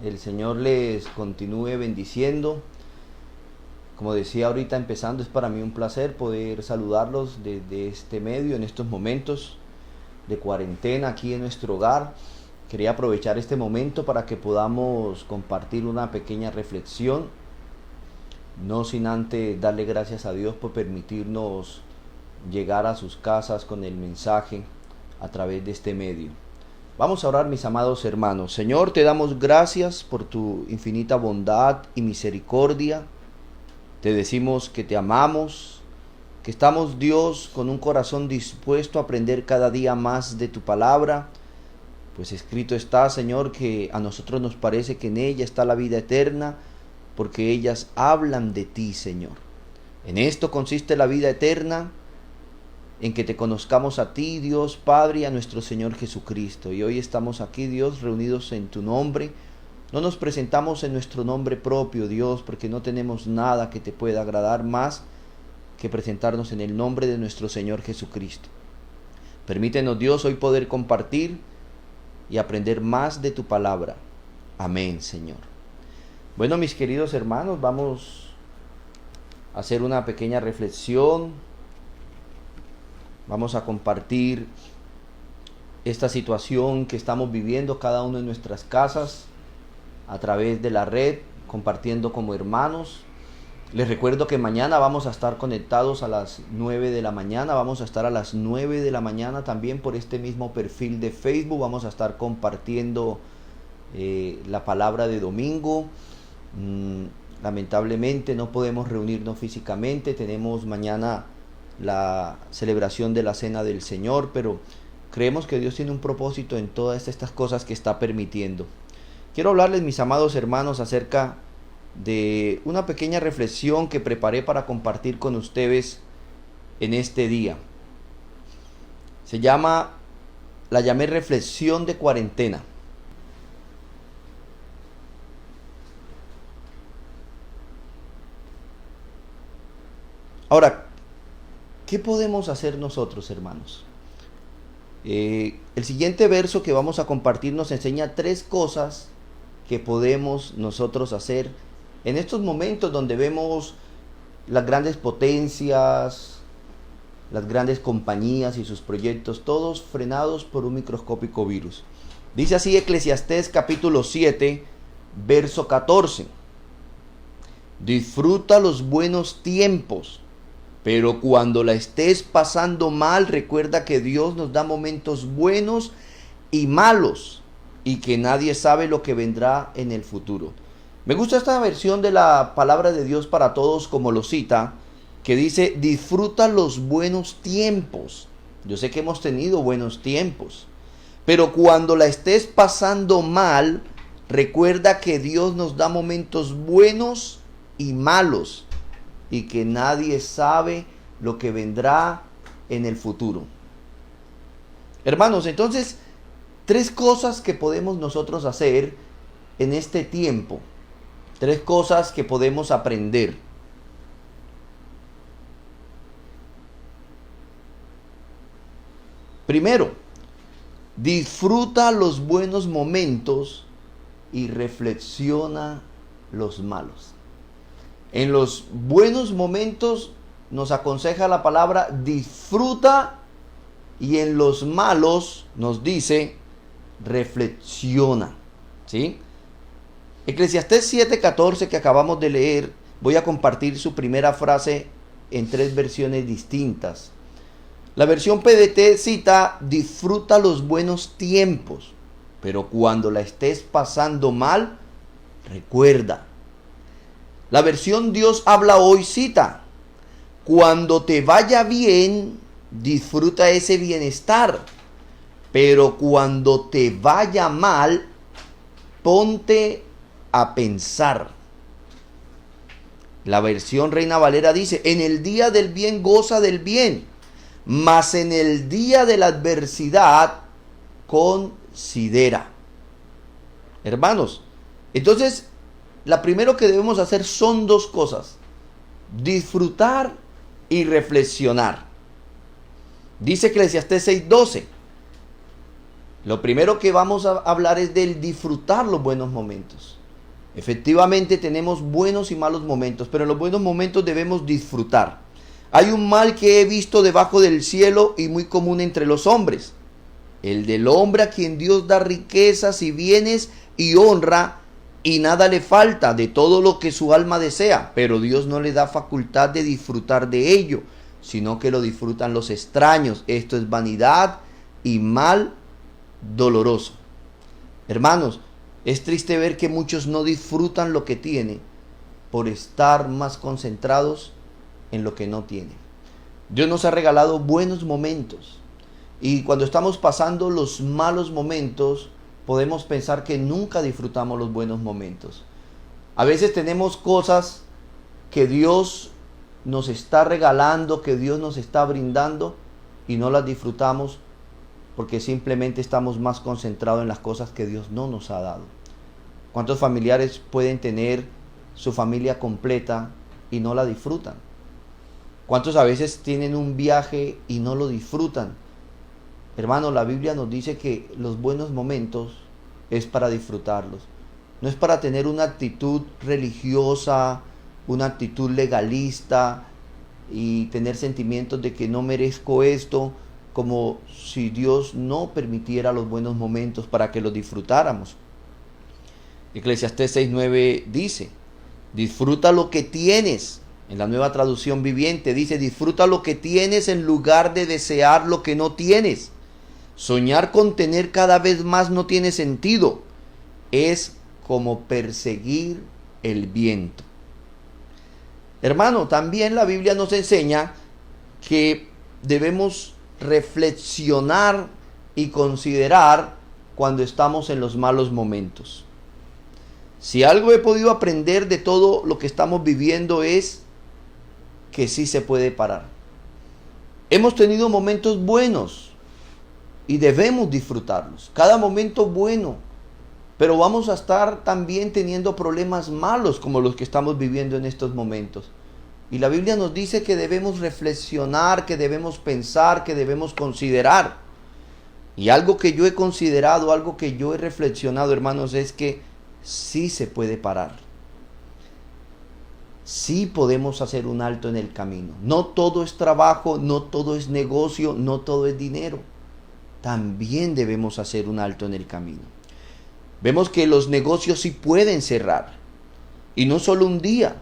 El Señor les continúe bendiciendo. Como decía ahorita empezando, es para mí un placer poder saludarlos desde este medio en estos momentos de cuarentena aquí en nuestro hogar. Quería aprovechar este momento para que podamos compartir una pequeña reflexión, no sin antes darle gracias a Dios por permitirnos llegar a sus casas con el mensaje a través de este medio. Vamos a orar, mis amados hermanos. Señor, te damos gracias por tu infinita bondad y misericordia. Te decimos que te amamos, que estamos, Dios, con un corazón dispuesto a aprender cada día más de tu palabra. Pues escrito está, Señor, que a nosotros nos parece que en ella está la vida eterna, porque ellas hablan de ti, Señor. En esto consiste la vida eterna, en que te conozcamos a ti, Dios Padre, y a nuestro Señor Jesucristo. Y hoy estamos aquí, Dios, reunidos en tu nombre. No nos presentamos en nuestro nombre propio, Dios, porque no tenemos nada que te pueda agradar más que presentarnos en el nombre de nuestro Señor Jesucristo. Permítenos, Dios, hoy poder compartir y aprender más de tu palabra. Amén, Señor. Bueno, mis queridos hermanos, vamos a hacer una pequeña reflexión. Vamos a compartir esta situación que estamos viviendo cada uno en nuestras casas a través de la red, compartiendo como hermanos. Les recuerdo que mañana vamos a estar conectados a las 9 de la mañana. Vamos a estar a las 9 de la mañana también por este mismo perfil de Facebook. Vamos a estar compartiendo la palabra de domingo. Lamentablemente no podemos reunirnos físicamente. Tenemos mañana la celebración de la Cena del Señor, pero creemos que Dios tiene un propósito en todas estas cosas que está permitiendo. Quiero hablarles, mis amados hermanos, acerca de una pequeña reflexión que preparé para compartir con ustedes en este día. La llamé reflexión de cuarentena. Ahora, ¿qué podemos hacer nosotros, hermanos? El siguiente verso que vamos a compartir nos enseña 3 cosas que podemos nosotros hacer en estos momentos donde vemos las grandes potencias, las grandes compañías y sus proyectos, todos frenados por un microscópico virus. Dice así Eclesiastés capítulo 7, verso 14. Disfruta los buenos tiempos, pero cuando la estés pasando mal, recuerda que Dios nos da momentos buenos y malos y que nadie sabe lo que vendrá en el futuro. Me gusta esta versión de la palabra de Dios para todos, como lo cita, que dice, disfruta los buenos tiempos. Yo sé que hemos tenido buenos tiempos, pero cuando la estés pasando mal, recuerda que Dios nos da momentos buenos y malos y que nadie sabe lo que vendrá en el futuro. Hermanos, entonces, 3 cosas que podemos nosotros hacer en este tiempo. 3 cosas que podemos aprender. Primero, disfruta los buenos momentos y reflexiona los malos. En los buenos momentos nos aconseja la palabra disfruta, y en los malos nos dice reflexiona. ¿Sí? Eclesiastés 7:14 que acabamos de leer, voy a compartir su primera frase en 3 versiones distintas. La versión PDT cita, disfruta los buenos tiempos, pero cuando la estés pasando mal, recuerda. La versión Dios habla hoy cita, cuando te vaya bien, disfruta ese bienestar, pero cuando te vaya mal, ponte a pensar. La versión Reina Valera dice, en el día del bien goza del bien, mas en el día de la adversidad considera. Hermanos, entonces, la primero que debemos hacer son 2 cosas: disfrutar y reflexionar. Dice Eclesiastés 6:12, Lo primero que vamos a hablar es del disfrutar los buenos momentos. Efectivamente tenemos buenos y malos momentos, pero en los buenos momentos debemos disfrutar. Hay un mal que he visto debajo del cielo y muy común entre los hombres: el del hombre a quien Dios da riquezas y bienes y honra, y nada le falta de todo lo que su alma desea, pero Dios no le da facultad de disfrutar de ello, sino que lo disfrutan los extraños. Esto es vanidad y mal doloroso. Hermanos, es triste ver que muchos no disfrutan lo que tienen por estar más concentrados en lo que no tienen. Dios nos ha regalado buenos momentos, y cuando estamos pasando los malos momentos podemos pensar que nunca disfrutamos los buenos momentos. A veces tenemos cosas que Dios nos está regalando, que Dios nos está brindando, y no las disfrutamos porque simplemente estamos más concentrados en las cosas que Dios no nos ha dado. ¿Cuántos familiares pueden tener su familia completa y no la disfrutan? ¿Cuántos a veces tienen un viaje y no lo disfrutan? Hermano, la Biblia nos dice que los buenos momentos es para disfrutarlos. No es para tener una actitud religiosa, una actitud legalista y tener sentimientos de que no merezco esto, como si Dios no permitiera los buenos momentos para que los disfrutáramos. Eclesiastés 6:9 dice: disfruta lo que tienes. En la Nueva Traducción Viviente dice: disfruta lo que tienes en lugar de desear lo que no tienes. Soñar con tener cada vez más no tiene sentido. Es como perseguir el viento. Hermano, también la Biblia nos enseña que debemos reflexionar y considerar cuando estamos en los malos momentos. Si algo he podido aprender de todo lo que estamos viviendo es que sí se puede parar. Hemos tenido momentos buenos y debemos disfrutarlos. Cada momento bueno. Pero vamos a estar también teniendo problemas malos como los que estamos viviendo en estos momentos. Y la Biblia nos dice que debemos reflexionar, que debemos pensar, que debemos considerar. Y algo que yo he considerado, algo que yo he reflexionado, hermanos, es que sí se puede parar. Sí podemos hacer un alto en el camino. No todo es trabajo, no todo es negocio, no todo es dinero. También debemos hacer un alto en el camino. Vemos que los negocios sí pueden cerrar. Y no solo un día.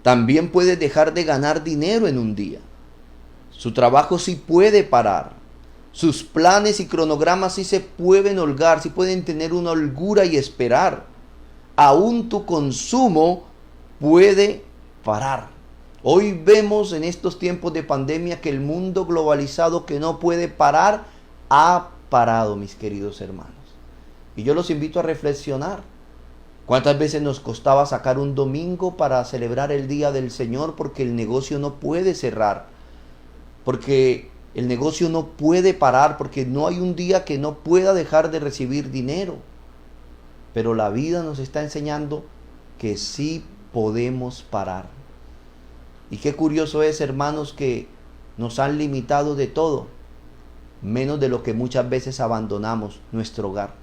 También puede dejar de ganar dinero en un día. Su trabajo sí puede parar. Sus planes y cronogramas sí se pueden holgar, sí pueden tener una holgura y esperar. Aún tu consumo puede parar. Hoy vemos en estos tiempos de pandemia que el mundo globalizado que no puede parar, ha parado, mis queridos hermanos. Y yo los invito a reflexionar. ¿Cuántas veces nos costaba sacar un domingo para celebrar el Día del Señor porque el negocio no puede cerrar? Porque el negocio no puede parar, porque no hay un día que no pueda dejar de recibir dinero. Pero la vida nos está enseñando que sí podemos parar. Y qué curioso es, hermanos, que nos han limitado de todo, menos de lo que muchas veces abandonamos, nuestro hogar.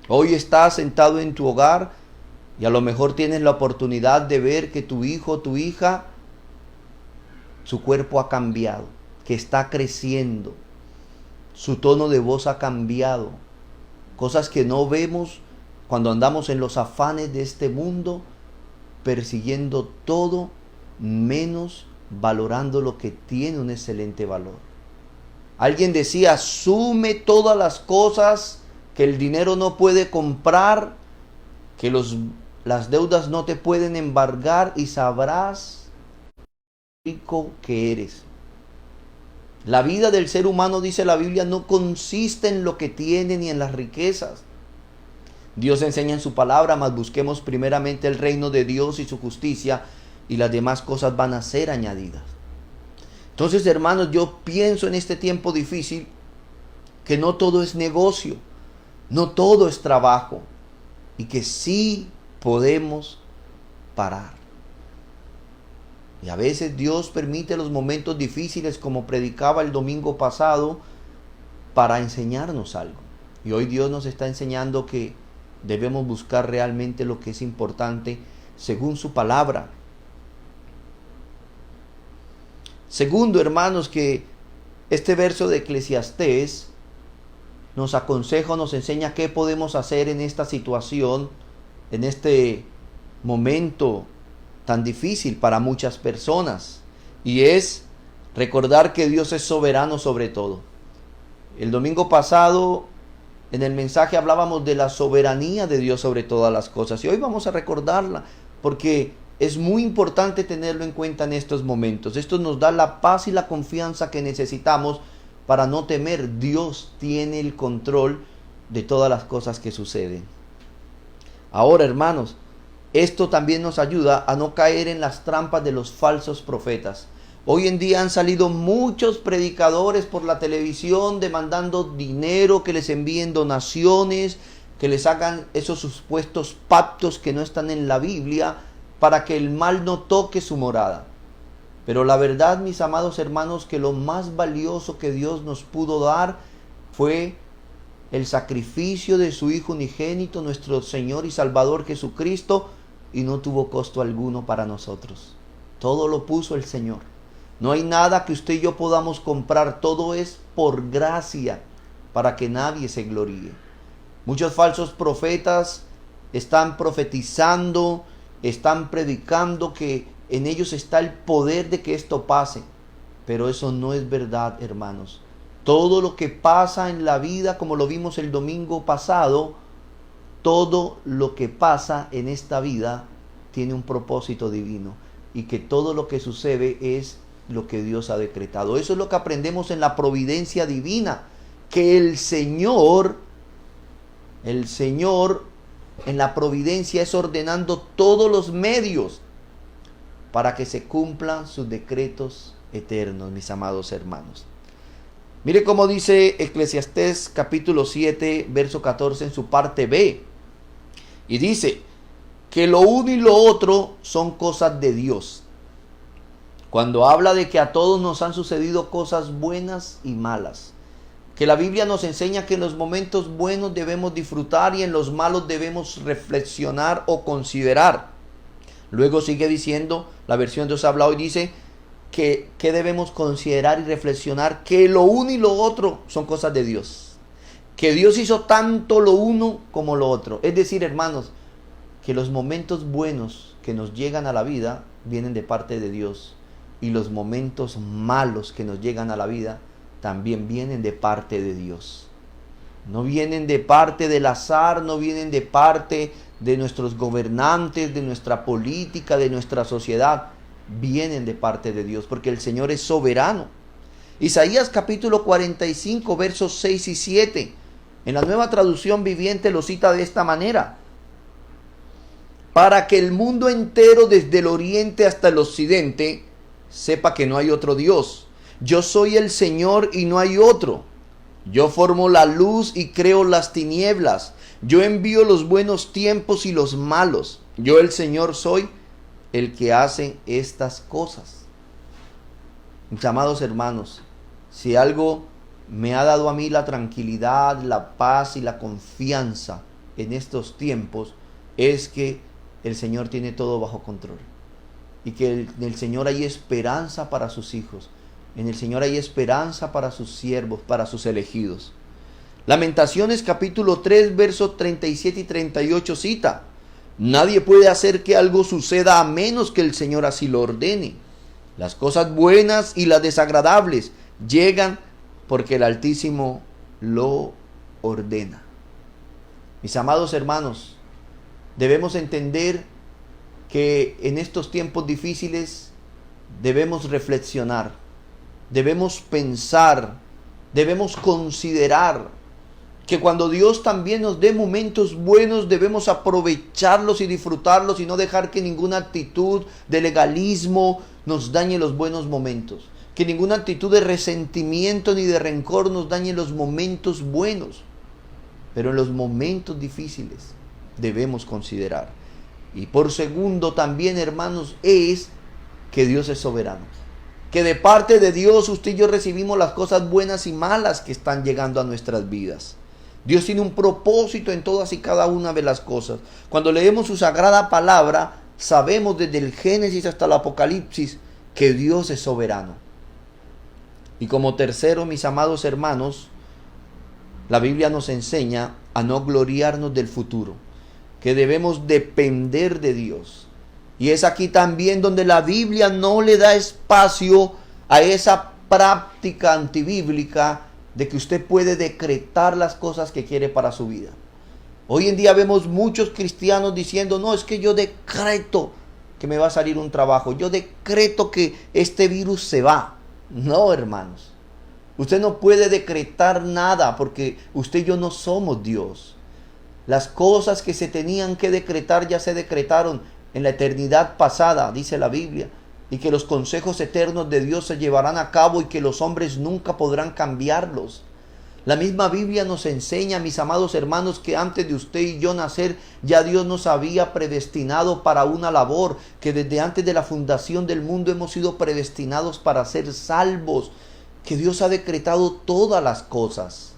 Hoy estás sentado en tu hogar y a lo mejor tienes la oportunidad de ver que tu hijo o tu hija, su cuerpo ha cambiado, que está creciendo, su tono de voz ha cambiado, cosas que no vemos cuando andamos en los afanes de este mundo, persiguiendo todo menos valorando lo que tiene un excelente valor. Alguien decía: asume todas las cosas que el dinero no puede comprar, que las deudas no te pueden embargar, y sabrás rico que eres. La vida del ser humano, dice la Biblia, no consiste en lo que tiene ni en las riquezas. Dios enseña en su palabra: mas busquemos primeramente el reino de Dios y su justicia, y las demás cosas van a ser añadidas. Entonces, hermanos, yo pienso en este tiempo difícil que no todo es negocio, no todo es trabajo, y que sí podemos parar. Y a veces Dios permite los momentos difíciles, como predicaba el domingo pasado, para enseñarnos algo. Y hoy Dios nos está enseñando que debemos buscar realmente lo que es importante según su palabra. Segundo, hermanos, que este verso de Eclesiastés nos aconseja, nos enseña qué podemos hacer en esta situación, en este momento tan difícil para muchas personas. Y es recordar que Dios es soberano sobre todo. El domingo pasado en el mensaje hablábamos de la soberanía de Dios sobre todas las cosas. Y hoy vamos a recordarla porque es muy importante tenerlo en cuenta en estos momentos. Esto nos da la paz y la confianza que necesitamos para no temer. Dios tiene el control de todas las cosas que suceden. Ahora, hermanos, esto también nos ayuda a no caer en las trampas de los falsos profetas. Hoy en día han salido muchos predicadores por la televisión demandando dinero, que les envíen donaciones, que les hagan esos supuestos pactos que no están en la Biblia para que el mal no toque su morada. Pero la verdad, mis amados hermanos, que lo más valioso que Dios nos pudo dar fue el sacrificio de su Hijo unigénito, nuestro Señor y Salvador Jesucristo, y no tuvo costo alguno para nosotros. Todo lo puso el Señor. No hay nada que usted y yo podamos comprar, todo es por gracia, para que nadie se gloríe. Muchos falsos profetas están profetizando, están predicando que en ellos está el poder de que esto pase, pero eso no es verdad, hermanos. Todo lo que pasa en la vida, como lo vimos el domingo pasado, todo lo que pasa en esta vida tiene un propósito divino, y que todo lo que sucede es lo que Dios ha decretado. Eso es lo que aprendemos en la providencia divina, que el Señor en la providencia es ordenando todos los medios para que se cumplan sus decretos eternos, mis amados hermanos. Mire cómo dice Eclesiastés capítulo 7, verso 14 en su parte B. Y dice que lo uno y lo otro son cosas de Dios. Cuando habla de que a todos nos han sucedido cosas buenas y malas. Que la Biblia nos enseña que en los momentos buenos debemos disfrutar y en los malos debemos reflexionar o considerar. Luego sigue diciendo, la versión de Dios habla hoy dice que debemos considerar y reflexionar que lo uno y lo otro son cosas de Dios. Que Dios hizo tanto lo uno como lo otro. Es decir, hermanos, que los momentos buenos que nos llegan a la vida vienen de parte de Dios. Y los momentos malos que nos llegan a la vida también vienen de parte de Dios. No vienen de parte del azar, no vienen de parte de nuestros gobernantes, de nuestra política, de nuestra sociedad. Vienen de parte de Dios, porque el Señor es soberano. Isaías capítulo 45, versos 6 y 7. En la Nueva Traducción Viviente lo cita de esta manera: para que el mundo entero, desde el oriente hasta el occidente, sepa que no hay otro Dios. Yo soy el Señor y no hay otro. Yo formo la luz y creo las tinieblas. Yo envío los buenos tiempos y los malos. Yo, el Señor, soy el que hace estas cosas. Mis amados hermanos, si algo me ha dado a mí la tranquilidad, la paz y la confianza en estos tiempos, es que el Señor tiene todo bajo control. Y que en el Señor hay esperanza para sus hijos. En el Señor hay esperanza para sus siervos, para sus elegidos. Lamentaciones capítulo 3, versos 37 y 38 cita: nadie puede hacer que algo suceda a menos que el Señor así lo ordene. Las cosas buenas y las desagradables llegan porque el Altísimo lo ordena. Mis amados hermanos, debemos entender que en estos tiempos difíciles debemos reflexionar, debemos pensar, debemos considerar que cuando Dios también nos dé momentos buenos debemos aprovecharlos y disfrutarlos y no dejar que ninguna actitud de legalismo nos dañe los buenos momentos, que ninguna actitud de resentimiento ni de rencor nos dañe los momentos buenos. Pero en los momentos difíciles debemos considerar. Y por segundo también, hermanos, es que Dios es soberano. que de parte de Dios usted y yo recibimos las cosas buenas y malas que están llegando a nuestras vidas. Dios tiene un propósito en todas y cada una de las cosas. Cuando leemos su sagrada palabra, sabemos desde el Génesis hasta el Apocalipsis que Dios es soberano. Y como tercero, mis amados hermanos, la Biblia nos enseña a no gloriarnos del futuro, que debemos depender de Dios. Y es aquí también donde la Biblia no le da espacio a esa práctica antibíblica de que usted puede decretar las cosas que quiere para su vida. Hoy en día vemos muchos cristianos diciendo, no, es que yo decreto que me va a salir un trabajo, yo decreto que este virus se va. No, hermanos, usted no puede decretar nada porque usted y yo no somos Dios. Las cosas que se tenían que decretar ya se decretaron en la eternidad pasada, dice la Biblia, y que los consejos eternos de Dios se llevarán a cabo y que los hombres nunca podrán cambiarlos. La misma Biblia nos enseña, mis amados hermanos, que antes de usted y yo nacer, ya Dios nos había predestinado para una labor, que desde antes de la fundación del mundo hemos sido predestinados para ser salvos, que Dios ha decretado todas las cosas.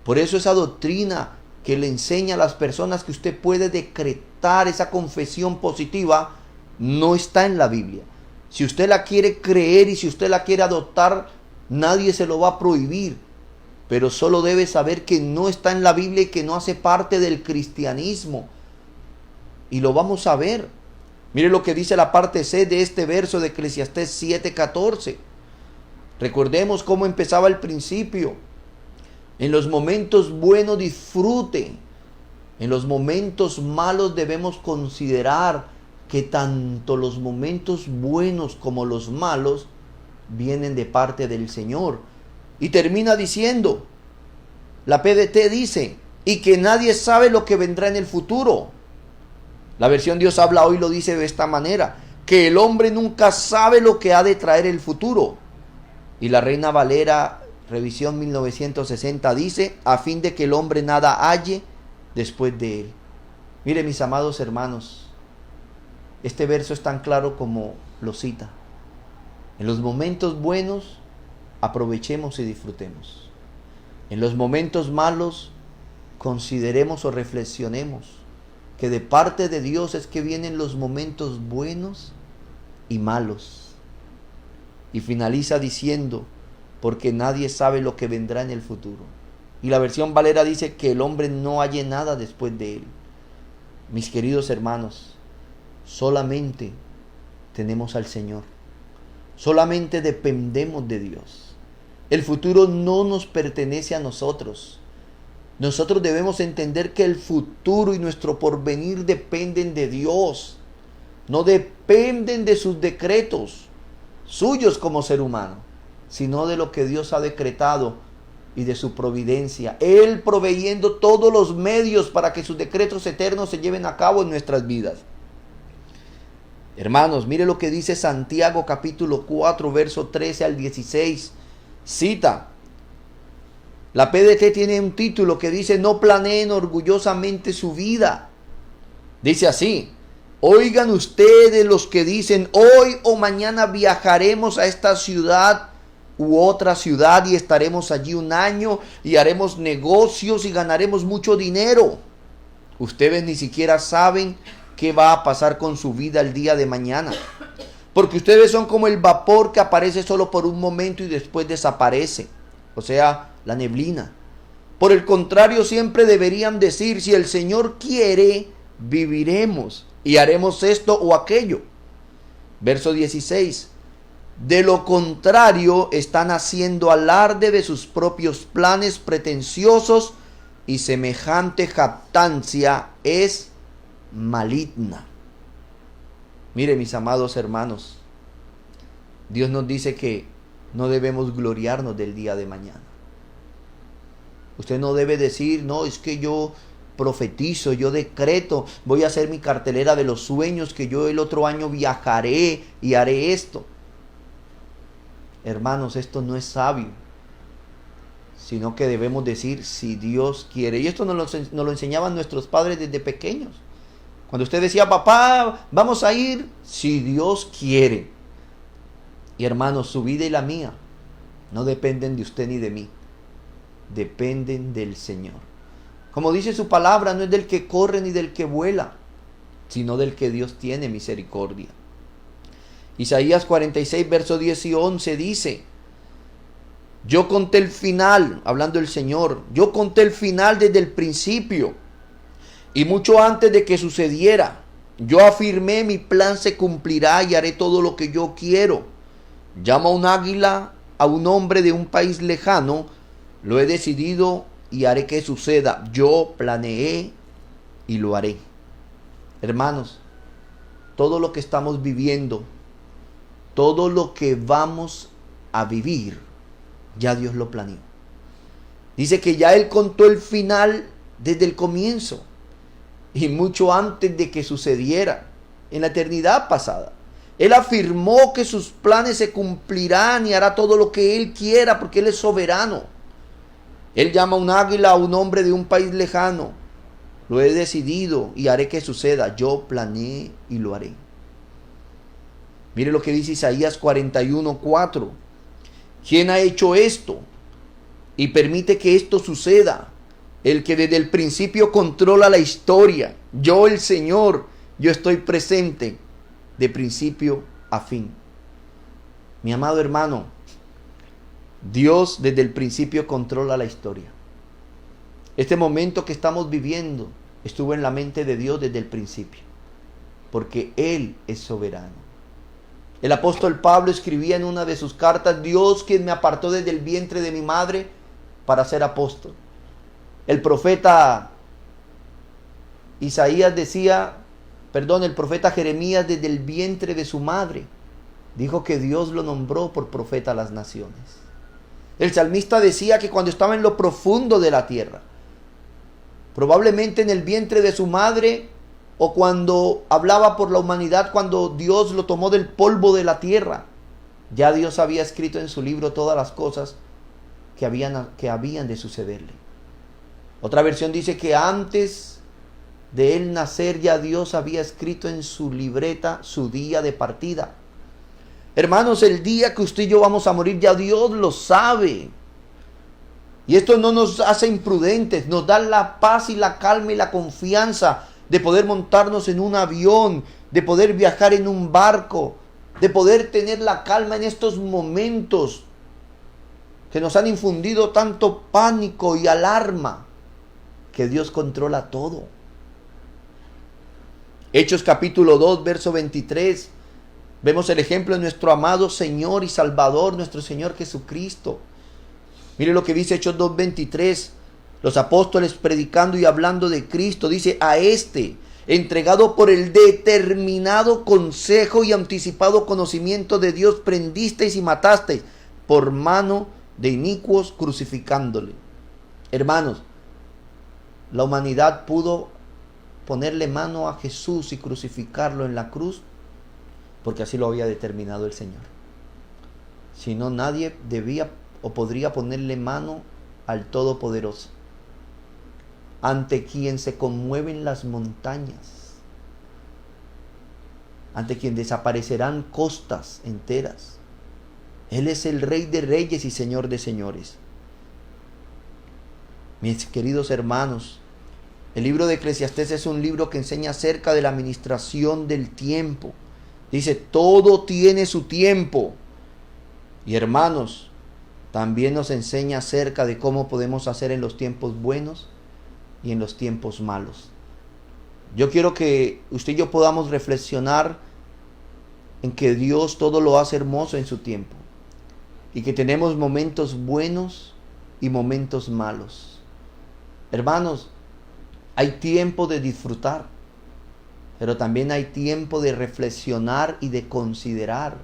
Por eso esa doctrina que le enseña a las personas que usted puede decretar esa confesión positiva, no está en la Biblia. Si usted la quiere creer y si usted la quiere adoptar, nadie se lo va a prohibir. Pero solo debe saber que no está en la Biblia y que no hace parte del cristianismo. Y lo vamos a ver. Mire lo que dice la parte C de este verso de Eclesiastés 7:14. Recordemos cómo empezaba al principio. En los momentos buenos disfrute. En los momentos malos debemos considerar que tanto los momentos buenos como los malos vienen de parte del Señor. Y termina diciendo, la PDT dice, y que nadie sabe lo que vendrá en el futuro. La versión Dios habla hoy lo dice de esta manera, que el hombre nunca sabe lo que ha de traer el futuro. Y la Reina Valera, revisión 1960, dice, a fin de que el hombre nada halle después de él. Mire, mis amados hermanos, este verso es tan claro como lo cita. En los momentos buenos, aprovechemos y disfrutemos. En los momentos malos, consideremos o reflexionemos que de parte de Dios es que vienen los momentos buenos y malos. Y finaliza diciendo, porque nadie sabe lo que vendrá en el futuro. Y la versión Valera dice que el hombre no halle nada después de él. Mis queridos hermanos, solamente tenemos al Señor. Solamente dependemos de Dios. El futuro no nos pertenece a nosotros. Nosotros debemos entender que el futuro y nuestro porvenir dependen de Dios. No dependen de sus decretos suyos como ser humano, sino de lo que Dios ha decretado y de su providencia. Él proveyendo todos los medios para que sus decretos eternos se lleven a cabo en nuestras vidas. Hermanos, mire lo que dice Santiago capítulo 4, verso 13 al 16. Cita. La PDT tiene un título que dice, no planeen orgullosamente su vida. Dice así, oigan ustedes los que dicen, hoy o mañana viajaremos a esta ciudad u otra ciudad y estaremos allí un año y haremos negocios y ganaremos mucho dinero. Ustedes ni siquiera saben qué va a pasar con su vida el día de mañana. Porque ustedes son como el vapor que aparece solo por un momento y después desaparece. O sea, la neblina. Por el contrario, siempre deberían decir, si el Señor quiere, viviremos y haremos esto o aquello. Verso 16. De lo contrario, están haciendo alarde de sus propios planes pretenciosos y semejante jactancia es maligna. Mire, mis amados hermanos, Dios nos dice que no debemos gloriarnos del día de mañana. Usted no debe decir, no, es que yo profetizo, yo decreto, voy a hacer mi cartelera de los sueños, que yo el otro año viajaré y haré esto. Hermanos, esto no es sabio, sino que debemos decir, si Dios quiere. Y esto nos lo enseñaban nuestros padres desde pequeños. Cuando usted decía, papá, vamos a ir, si Dios quiere. Y hermanos, su vida y la mía no dependen de usted ni de mí, dependen del Señor. Como dice su palabra, no es del que corre ni del que vuela, sino del que Dios tiene misericordia. Isaías 46, versos 10 y 11 dice: yo conté el final, hablando el Señor, yo conté el final desde el principio, y mucho antes de que sucediera. Yo afirmé, mi plan se cumplirá y haré todo lo que yo quiero. Llama un águila a un hombre de un país lejano, lo he decidido y haré que suceda. Yo planeé y lo haré. Hermanos, todo lo que estamos viviendo, todo lo que vamos a vivir, ya Dios lo planeó. Dice que ya Él contó el final desde el comienzo y mucho antes de que sucediera, en la eternidad pasada. Él afirmó que sus planes se cumplirán y hará todo lo que Él quiera porque Él es soberano. Él llama a un águila a un hombre de un país lejano. Lo he decidido y haré que suceda. Yo planeé y lo haré. Mire lo que dice Isaías 41:4. ¿Quién ha hecho esto y permite que esto suceda? El que desde el principio controla la historia. Yo, el Señor, yo estoy presente de principio a fin. Mi amado hermano, Dios desde el principio controla la historia. Este momento que estamos viviendo estuvo en la mente de Dios desde el principio, porque Él es soberano. El apóstol Pablo escribía en una de sus cartas: Dios, quien me apartó desde el vientre de mi madre para ser apóstol. El profeta el profeta Jeremías, desde el vientre de su madre, dijo que Dios lo nombró por profeta a las naciones. El salmista decía que cuando estaba en lo profundo de la tierra, probablemente en el vientre de su madre, o cuando hablaba por la humanidad, cuando Dios lo tomó del polvo de la tierra, ya Dios había escrito en su libro todas las cosas que habían de sucederle. Otra versión dice que antes de él nacer ya Dios había escrito en su libreta su día de partida. Hermanos, el día que usted y yo vamos a morir ya Dios lo sabe. Y esto no nos hace imprudentes, nos da la paz y la calma y la confianza de poder montarnos en un avión, de poder viajar en un barco, de poder tener la calma en estos momentos que nos han infundido tanto pánico y alarma, que Dios controla todo. Hechos capítulo 2, verso 23, vemos el ejemplo de nuestro amado Señor y Salvador, nuestro Señor Jesucristo. Mire lo que dice Hechos 2:23, los apóstoles predicando y hablando de Cristo, dice: a este, entregado por el determinado consejo y anticipado conocimiento de Dios, prendisteis y matasteis por mano de inicuos, crucificándole. Hermanos, la humanidad pudo ponerle mano a Jesús y crucificarlo en la cruz porque así lo había determinado el Señor. Si no, nadie debía o podría ponerle mano al Todopoderoso, ante quien se conmueven las montañas, ante quien desaparecerán costas enteras. Él es el Rey de Reyes y Señor de Señores. Mis queridos hermanos, el libro de Eclesiastés es un libro que enseña acerca de la administración del tiempo. Dice: todo tiene su tiempo. Y hermanos, también nos enseña acerca de cómo podemos hacer en los tiempos buenos y en los tiempos malos. Yo quiero que usted y yo podamos reflexionar en que Dios todo lo hace hermoso en su tiempo, y que tenemos momentos buenos y momentos malos. Hermanos, hay tiempo de disfrutar, pero también hay tiempo de reflexionar y de considerar.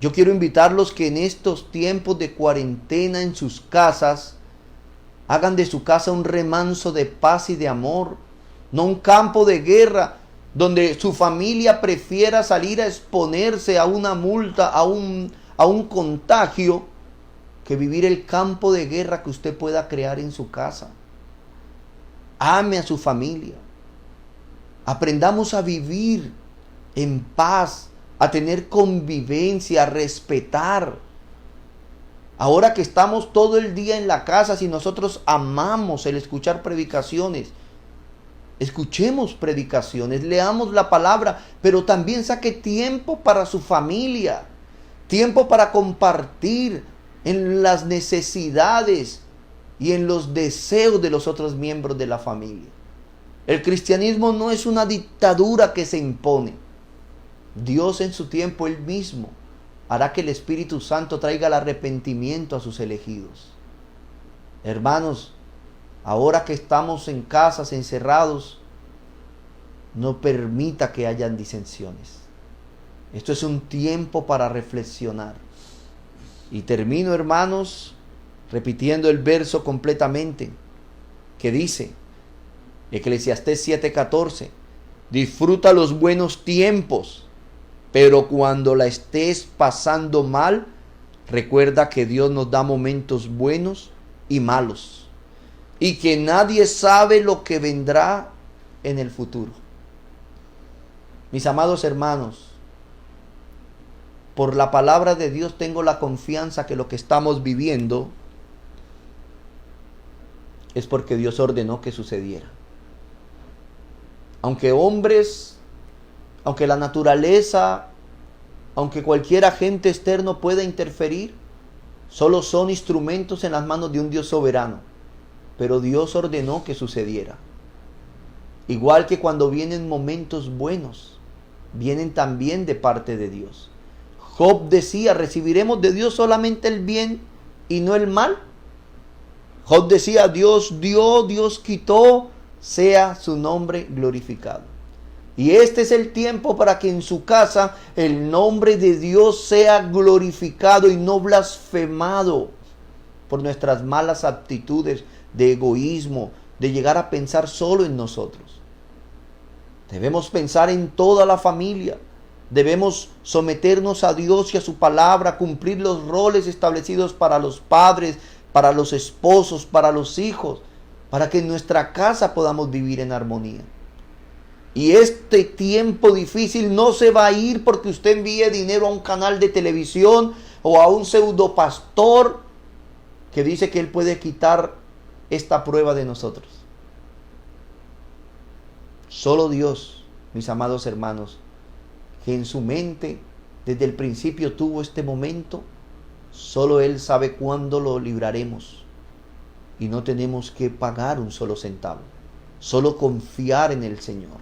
Yo quiero invitarlos que en estos tiempos de cuarentena en sus casas, hagan de su casa un remanso de paz y de amor, no un campo de guerra donde su familia prefiera salir a exponerse a una multa, a un contagio, que vivir el campo de guerra que usted pueda crear en su casa. Ame a su familia. Aprendamos a vivir en paz, a tener convivencia, a respetar. Ahora que estamos todo el día en la casa, si nosotros amamos el escuchar predicaciones, escuchemos predicaciones, leamos la palabra, pero también saque tiempo para su familia, tiempo para compartir en las necesidades y en los deseos de los otros miembros de la familia. El cristianismo no es una dictadura que se impone. Dios en su tiempo, Él mismo, hará que el Espíritu Santo traiga el arrepentimiento a sus elegidos. Hermanos, ahora que estamos en casas, encerrados, no permita que hayan disensiones. Esto es un tiempo para reflexionar. Y termino, hermanos, repitiendo el verso completamente, que dice, Eclesiastés 7:14, disfruta los buenos tiempos, pero cuando la estés pasando mal, recuerda que Dios nos da momentos buenos y malos, y que nadie sabe lo que vendrá en el futuro. Mis amados hermanos, por la palabra de Dios tengo la confianza que lo que estamos viviendo es porque Dios ordenó que sucediera. Aunque hombres, aunque la naturaleza, aunque cualquier agente externo pueda interferir, solo son instrumentos en las manos de un Dios soberano. Pero Dios ordenó que sucediera. Igual que cuando vienen momentos buenos, vienen también de parte de Dios. Job decía, ¿recibiremos de Dios solamente el bien y no el mal? Job decía, Dios dio, Dios quitó, sea su nombre glorificado. Y este es el tiempo para que en su casa el nombre de Dios sea glorificado y no blasfemado por nuestras malas actitudes de egoísmo, de llegar a pensar solo en nosotros. Debemos pensar en toda la familia. Debemos someternos a Dios y a su palabra, cumplir los roles establecidos para los padres, para los esposos, para los hijos, para que en nuestra casa podamos vivir en armonía. Y este tiempo difícil no se va a ir porque usted envíe dinero a un canal de televisión o a un pseudo pastor que dice que él puede quitar esta prueba de nosotros. Solo Dios, mis amados hermanos, que en su mente desde el principio tuvo este momento, solo Él sabe cuándo lo libraremos. Y no tenemos que pagar un solo centavo, solo confiar en el Señor,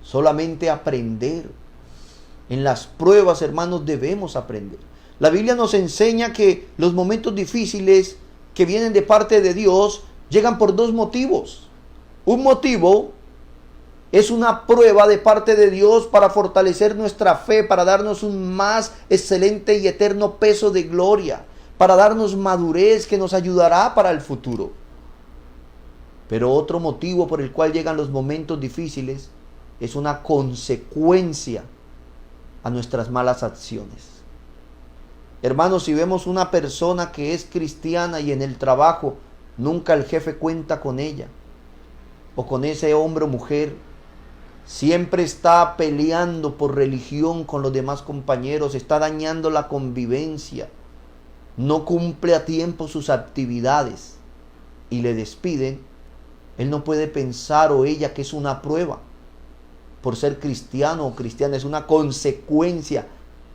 solamente aprender. En las pruebas, hermanos, debemos aprender. La Biblia nos enseña que los momentos difíciles que vienen de parte de Dios llegan por dos motivos. Un motivo es una prueba de parte de Dios para fortalecer nuestra fe, para darnos un más excelente y eterno peso de gloria, para darnos madurez que nos ayudará para el futuro. Pero otro motivo por el cual llegan los momentos difíciles es una consecuencia a nuestras malas acciones. Hermanos, si vemos una persona que es cristiana y en el trabajo nunca el jefe cuenta con ella, o con ese hombre o mujer, siempre está peleando por religión con los demás compañeros, está dañando la convivencia, no cumple a tiempo sus actividades y le despiden, él no puede pensar, o ella, que es una prueba por ser cristiano o cristiana, es una consecuencia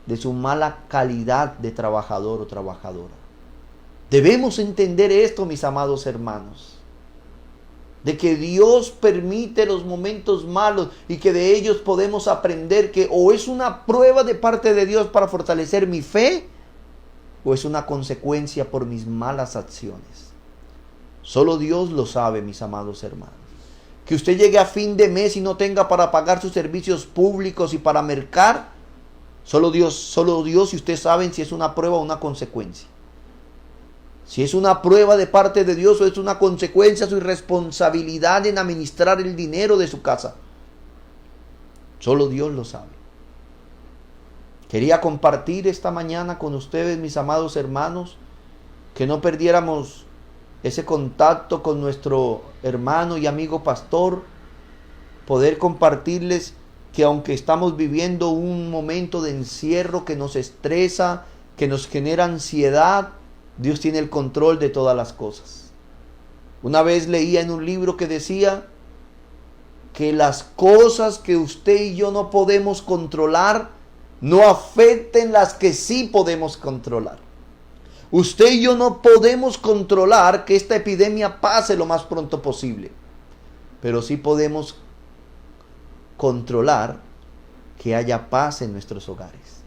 de su mala calidad de trabajador o trabajadora. Debemos entender esto, mis amados hermanos, de que Dios permite los momentos malos y que de ellos podemos aprender que o es una prueba de parte de Dios para fortalecer mi fe, o es una consecuencia por mis malas acciones. Solo Dios lo sabe, mis amados hermanos. Que usted llegue a fin de mes y no tenga para pagar sus servicios públicos y para mercar, solo Dios y usted saben si es una prueba o una consecuencia. Si es una prueba de parte de Dios o es una consecuencia a su irresponsabilidad en administrar el dinero de su casa. Solo Dios lo sabe. Quería compartir esta mañana con ustedes, mis amados hermanos, que no perdiéramos ese contacto con nuestro hermano y amigo pastor, poder compartirles que aunque estamos viviendo un momento de encierro que nos estresa, que nos genera ansiedad, Dios tiene el control de todas las cosas. Una vez leía en un libro que decía que las cosas que usted y yo no podemos controlar no afecten las que sí podemos controlar. Usted y yo no podemos controlar que esta epidemia pase lo más pronto posible, pero sí podemos controlar que haya paz en nuestros hogares.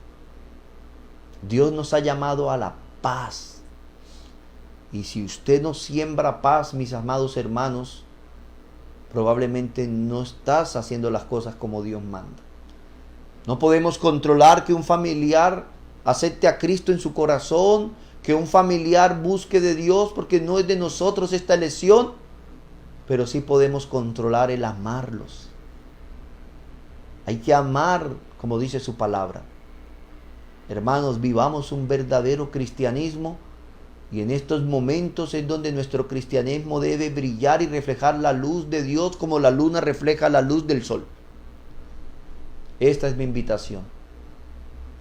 Dios nos ha llamado a la paz. Y si usted no siembra paz, mis amados hermanos, probablemente no estás haciendo las cosas como Dios manda. No podemos controlar que un familiar acepte a Cristo en su corazón, que un familiar busque de Dios, porque no es de nosotros esta elección, pero sí podemos controlar el amarlos. Hay que amar, como dice su palabra. Hermanos, vivamos un verdadero cristianismo, y en estos momentos es donde nuestro cristianismo debe brillar y reflejar la luz de Dios como la luna refleja la luz del sol. Esta es mi invitación.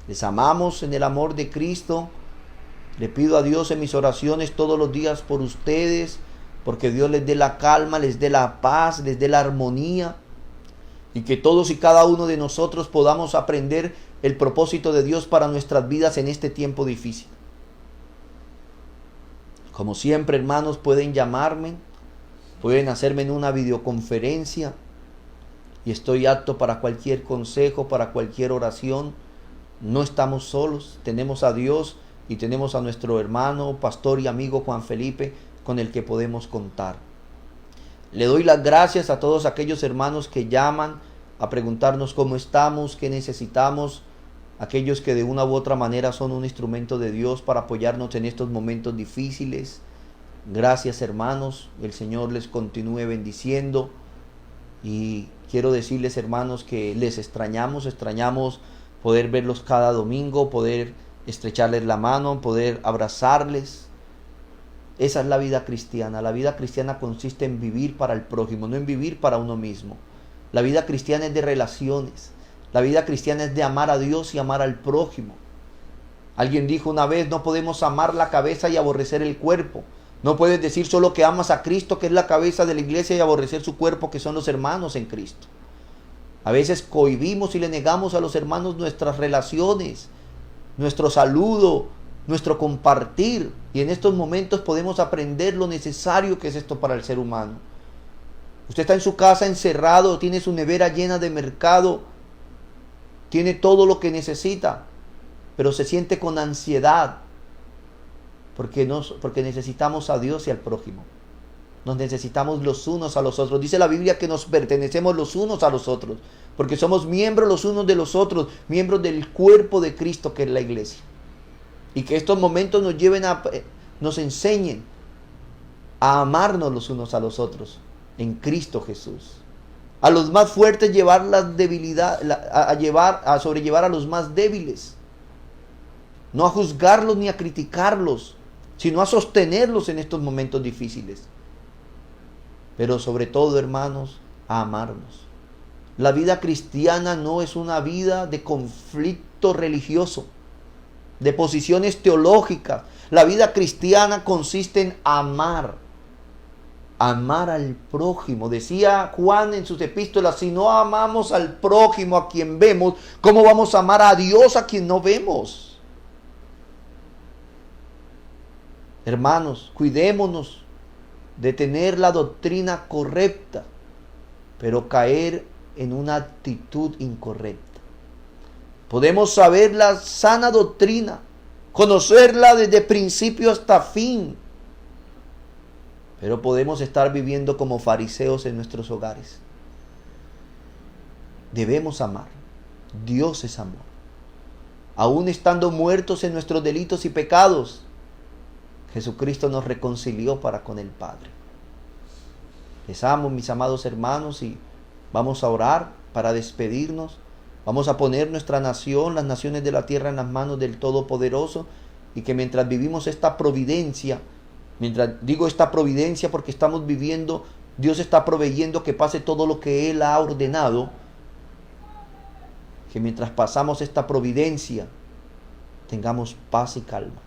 Les amamos en el amor de Cristo. Le pido a Dios en mis oraciones todos los días por ustedes, porque Dios les dé la calma, les dé la paz, les dé la armonía, y que todos y cada uno de nosotros podamos aprender el propósito de Dios para nuestras vidas en este tiempo difícil. Como siempre, hermanos, pueden llamarme, pueden hacerme en una videoconferencia, y estoy apto para cualquier consejo, para cualquier oración. No estamos solos, tenemos a Dios y tenemos a nuestro hermano, pastor y amigo Juan Felipe, con el que podemos contar. Le doy las gracias a todos aquellos hermanos que llaman a preguntarnos cómo estamos, qué necesitamos, aquellos que de una u otra manera son un instrumento de Dios para apoyarnos en estos momentos difíciles. Gracias, hermanos, el Señor les continúe bendiciendo, y quiero decirles, hermanos, que les extrañamos poder verlos cada domingo, poder estrecharles la mano, poder abrazarles. Esa es la vida cristiana. La vida cristiana consiste en vivir para el prójimo, no en vivir para uno mismo. La vida cristiana es de relaciones. La vida cristiana es de amar a Dios y amar al prójimo. Alguien dijo una vez, no podemos amar la cabeza y aborrecer el cuerpo. No puedes decir solo que amas a Cristo, que es la cabeza de la iglesia, y aborrecer su cuerpo, que son los hermanos en Cristo. A veces cohibimos y le negamos a los hermanos nuestras relaciones, nuestro saludo, nuestro compartir. Y en estos momentos podemos aprender lo necesario que es esto para el ser humano. Usted está en su casa encerrado, tiene su nevera llena de mercado, tiene todo lo que necesita, pero se siente con ansiedad porque necesitamos a Dios y al prójimo. Nos necesitamos los unos a los otros. Dice la Biblia que nos pertenecemos los unos a los otros, porque somos miembros los unos de los otros, miembros del cuerpo de Cristo, que es la iglesia. Y que estos momentos nos enseñen a amarnos los unos a los otros en Cristo Jesús. A los más fuertes llevar las debilidades, a sobrellevar a los más débiles. No a juzgarlos ni a criticarlos, sino a sostenerlos en estos momentos difíciles. Pero sobre todo, hermanos, a amarnos. La vida cristiana no es una vida de conflicto religioso, de posiciones teológicas. La vida cristiana consiste en amar al prójimo. Decía Juan en sus epístolas, si no amamos al prójimo a quien vemos, ¿cómo vamos a amar a Dios a quien no vemos? Hermanos, cuidémonos de tener la doctrina correcta, pero caer en una actitud incorrecta. Podemos saber la sana doctrina, conocerla desde principio hasta fin, pero podemos estar viviendo como fariseos en nuestros hogares. Debemos amar. Dios es amor. Aún estando muertos en nuestros delitos y pecados, Jesucristo nos reconcilió para con el Padre. Les amo, mis amados hermanos, y vamos a orar para despedirnos. Vamos a poner nuestra nación, las naciones de la tierra, en las manos del Todopoderoso, y que mientras vivimos esta providencia, mientras digo esta providencia porque estamos viviendo, Dios está proveyendo que pase todo lo que Él ha ordenado, que mientras pasamos esta providencia tengamos paz y calma.